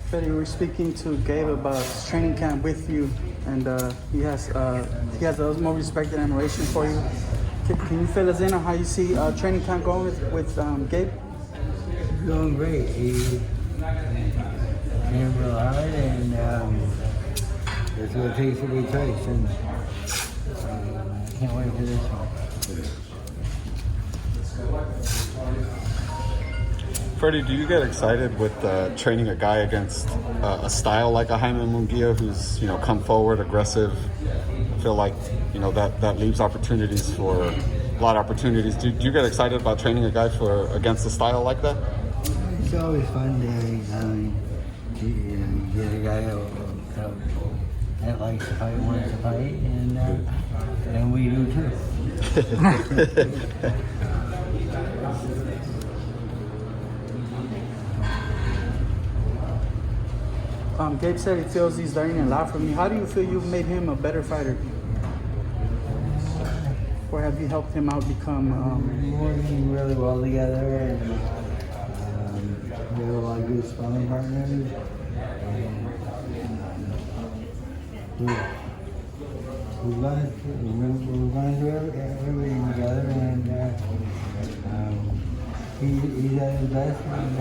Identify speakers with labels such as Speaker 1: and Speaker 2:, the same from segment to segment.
Speaker 1: Freddie, we're speaking to Gabe about his training camp with you, and he has the utmost respect and admiration for you. Can you fill us in on how you see training camp going with Gabe?
Speaker 2: He's going great. He came real hard, and that's what it takes to be tight. And I can't wait for this one.
Speaker 3: Freddie, do you get excited with training a guy against a style like a Jaime Munguia who's, come forward, aggressive? I feel like, that leaves opportunities for a lot of opportunities. Do you get excited about training a guy against a style like that?
Speaker 2: It's always fun to get a guy that likes to fight, wants to fight, and we do too.
Speaker 1: Gabe said he feels he's learning a lot from you. How do you feel you've made him a better fighter? Or have you helped him out become...
Speaker 2: We're working really well together, and we have a lot of good sparring partners. We've gone through everything together, and he's at his best, and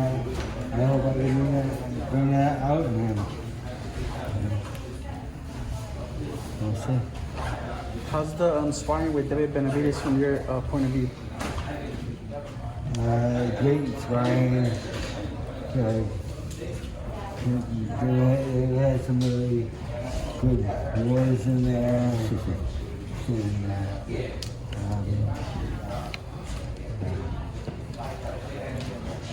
Speaker 2: I hope I can bring that out in him. We'll see.
Speaker 1: How's the sparring with David Benavides from your point of view?
Speaker 2: Great sparring. They had some really good wars in there.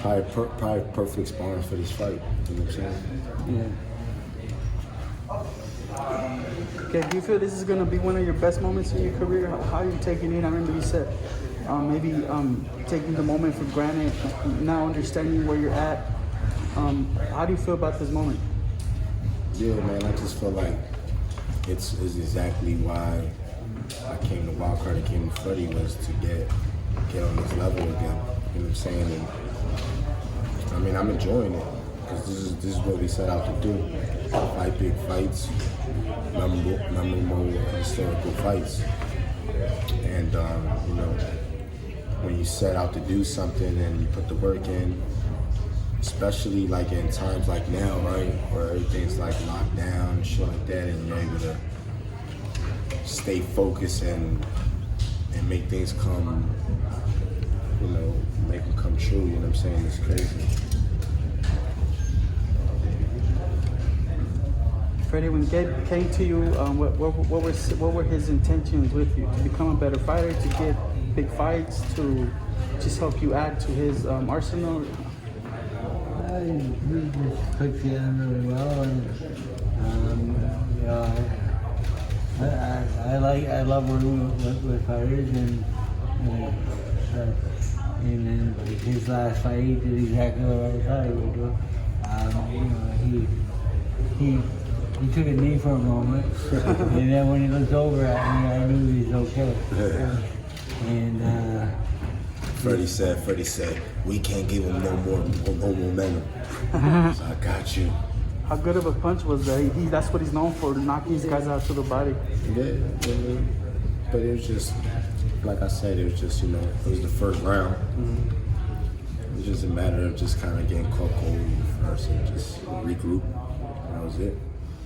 Speaker 4: Probably perfect sparring for this fight. You know what I'm saying?
Speaker 1: Yeah. Okay, do you feel this is going to be one of your best moments in your career? How are you taking it? I remember you said maybe taking the moment for granted, now understanding where you're at. How do you feel about this moment?
Speaker 4: Yeah, man, I just feel like it's exactly why I came to Wildcard and came to Freddie, was to get on this level again. You know what I'm saying? And I'm enjoying it, because this is what we set out to do. Fight big fights, memorable historical fights. And when you set out to do something and you put the work in, especially like in times like now, right, where everything's like locked down and shit like that, and you're able to stay focused and make things come, make them come true, you know what I'm saying? It's crazy.
Speaker 1: Freddie, when Gabe came to you, what were his intentions with you? To become a better fighter, to get big fights, to just help you add to his arsenal?
Speaker 2: He just clicks in really well, and I love working with fighters, and then his last fight, he did exactly what I thought he would do. He took a knee for a moment, and then when he looked over at me, I knew he was okay. And
Speaker 4: Freddie said, we can't give him no momentum. So I got you.
Speaker 1: How good of a punch was that? That's what he's known for, to knock these guys out to the body.
Speaker 4: Yeah, but it was just, like I said, it was just, it was the first round. It was just a matter of just kind of getting caught cold first and just regroup. That was it.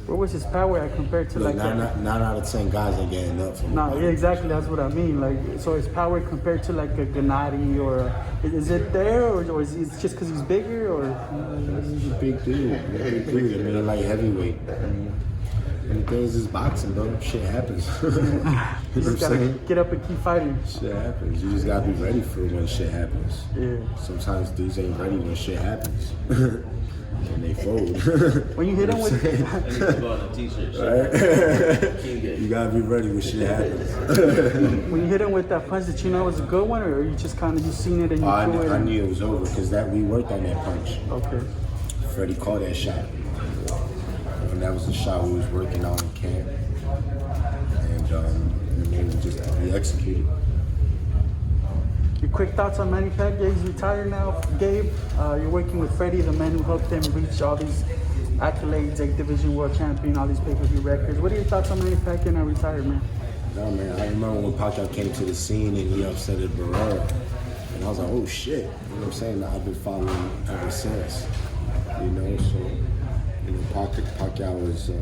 Speaker 1: What was his power at compared to
Speaker 4: Look, 9 out of 10 guys ain't getting up from
Speaker 1: No, yeah, exactly. That's what I mean. Like, so his power compared to like a Gennady, or is it there, or is it just because he's bigger, or?
Speaker 4: He's a big dude. Like heavyweight. And the thing is boxing, bro. Shit happens.
Speaker 1: You just gotta get up and keep fighting.
Speaker 4: Shit happens. You just gotta be ready for it when shit happens.
Speaker 1: Yeah.
Speaker 4: Sometimes dudes ain't ready when shit happens. And they fold.
Speaker 1: When you hit him with
Speaker 4: you gotta be ready when shit happens.
Speaker 1: When you hit him with that punch, did you know it was a good one, or you just kind of seen it and you threw it?
Speaker 4: I knew it was over because we worked on that punch.
Speaker 1: Okay.
Speaker 4: Freddie called that shot, and that was the shot we was working on in camp, and we executed.
Speaker 1: Your quick thoughts on Manny Pacquiao? He's retired now. Gabe, you're working with Freddie, the man who helped him reach all these accolades, 8 division world champion, all these pay-per-view records. What are your thoughts on Manny Pacquiao and retirement?
Speaker 4: No, man, I remember when Pacquiao came to the scene and he upsetted Barrera. And I was like, oh shit. You know what I'm saying? I've been following ever since. You know, so, you know, Pacquiao is, you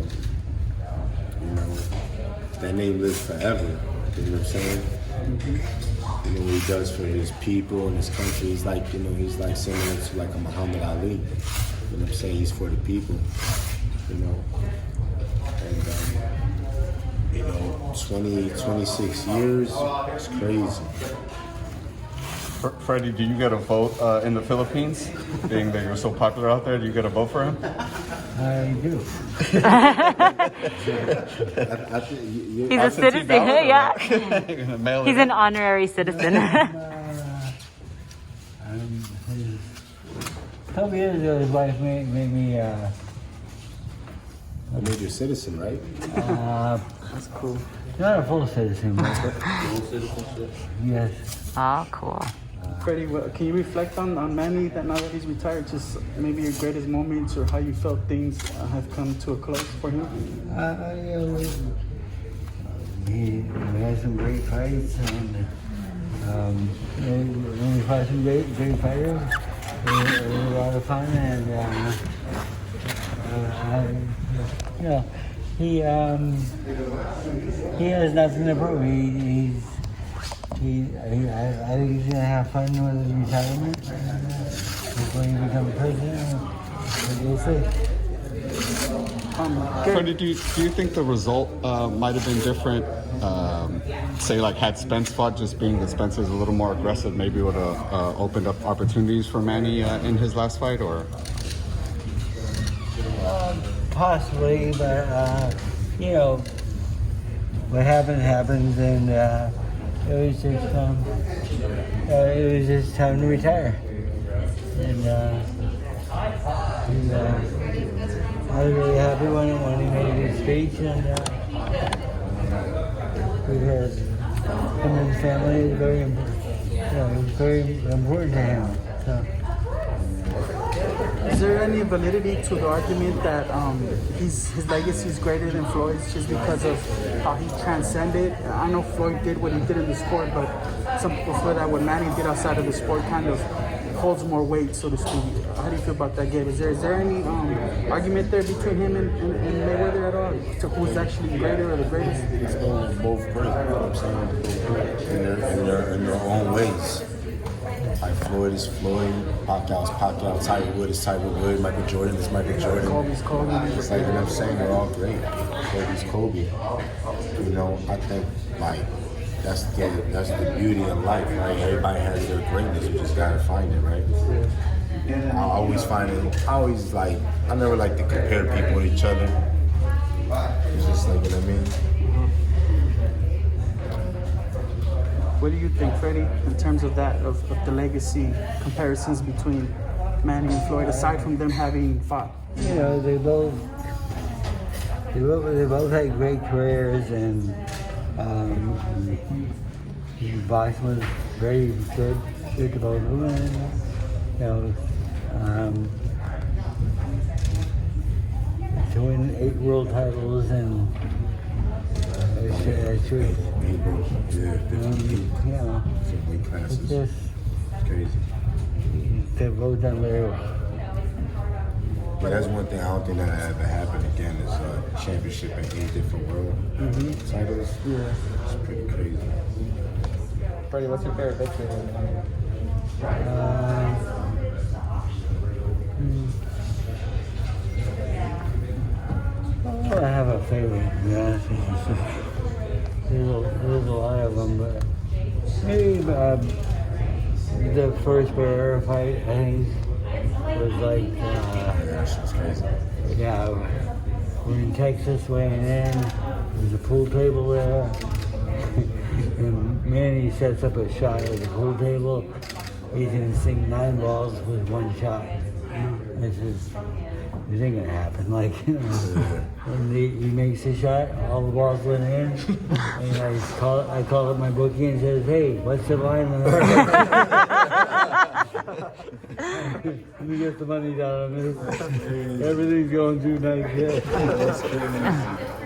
Speaker 4: know, that name lives forever. You know what I'm saying? Mm-hmm. You know, what he does for his people and his country. He's like, you know, he's like similar to like a Muhammad Ali. You know what I'm saying? He's for the people. You know, and, you know, 26 years, it's crazy.
Speaker 3: Freddie, do you get a vote in the Philippines? Being that you're so popular out there, do you get a vote for him?
Speaker 2: I do.
Speaker 5: He's a citizen, yeah. He's an honorary citizen.
Speaker 2: A couple years ago, his wife made me
Speaker 4: I made you a citizen, right?
Speaker 1: That's cool.
Speaker 2: not a full citizen, but yes.
Speaker 5: Oh, cool.
Speaker 1: Freddie, can you reflect on Manny that now that he's retired, just maybe your greatest moments or how you felt things have come to a close for him?
Speaker 2: You know, we had some great fights, and you know, when we fought some great fighters, it was a lot of fun, and you know, he has nothing to prove. I think he's gonna have fun with his retirement. Before he becomes president, we'll see.
Speaker 3: Freddie, do you think the result might have been different? Say, like, had Spence fought, just being that Spence is a little more aggressive, maybe would have opened up opportunities for Manny in his last fight, or?
Speaker 2: Possibly, but you know, what happens, and it was just time to retire, and I was really happy when he made his speech, and because him and his family is very important to him. So.
Speaker 1: Is there any validity to the argument that his legacy is greater than Floyd's just because of how he transcended? I know Floyd did what he did in the sport, but some people feel that what Manny did outside of the sport kind of holds more weight, so to speak. How do you feel about that, Gabe? Is there any argument there between him and Mayweather at all? So who's actually greater or the greatest?
Speaker 4: It's both great, you know what I'm saying? In their own ways. Like Floyd is Floyd, Pacquiao is Pacquiao, Tiger Woods is Tiger Woods, Michael Jordan is Michael Jordan.
Speaker 1: Kobe's Kobe.
Speaker 4: It's like, you know what I'm saying? They're all great. Kobe's Kobe. You know, I think, like, that's the beauty of life, right? Everybody has their greatness, you just gotta find it, right? I always I never like to compare people with each other. It's just like, you know what I mean?
Speaker 1: What do you think, Freddie, in terms of that, of the legacy comparisons between Manny and Floyd, aside from them having fought?
Speaker 2: You know, they both had great careers, and boxing was very good to both of them. And, you know, to win 8 world titles, and it's true.
Speaker 4: Yeah,
Speaker 2: You know,
Speaker 4: classes.
Speaker 2: it's just
Speaker 4: It's crazy.
Speaker 2: they've both done very well.
Speaker 4: But that's one thing I don't think that'll ever happen again is championship in 8 different world titles.
Speaker 1: Yeah.
Speaker 4: It's pretty crazy.
Speaker 6: Freddie, what's your favorite victory?
Speaker 2: I have a favorite, to be honest with you. There's a lot of them, but maybe the first Barrera fight, I think, was like,
Speaker 4: That's crazy.
Speaker 2: yeah, we're in Texas weighing in, there's a pool table there, and Manny sets up a shot at the pool table, he's gonna sink 9 balls with 1 shot. This is, it ain't gonna happen, like, you know. And he makes a shot, all the balls went in, and I call up my bookie and says, hey, what's the line on that? Let me get the money down on this. Everything's going too nice. Yeah.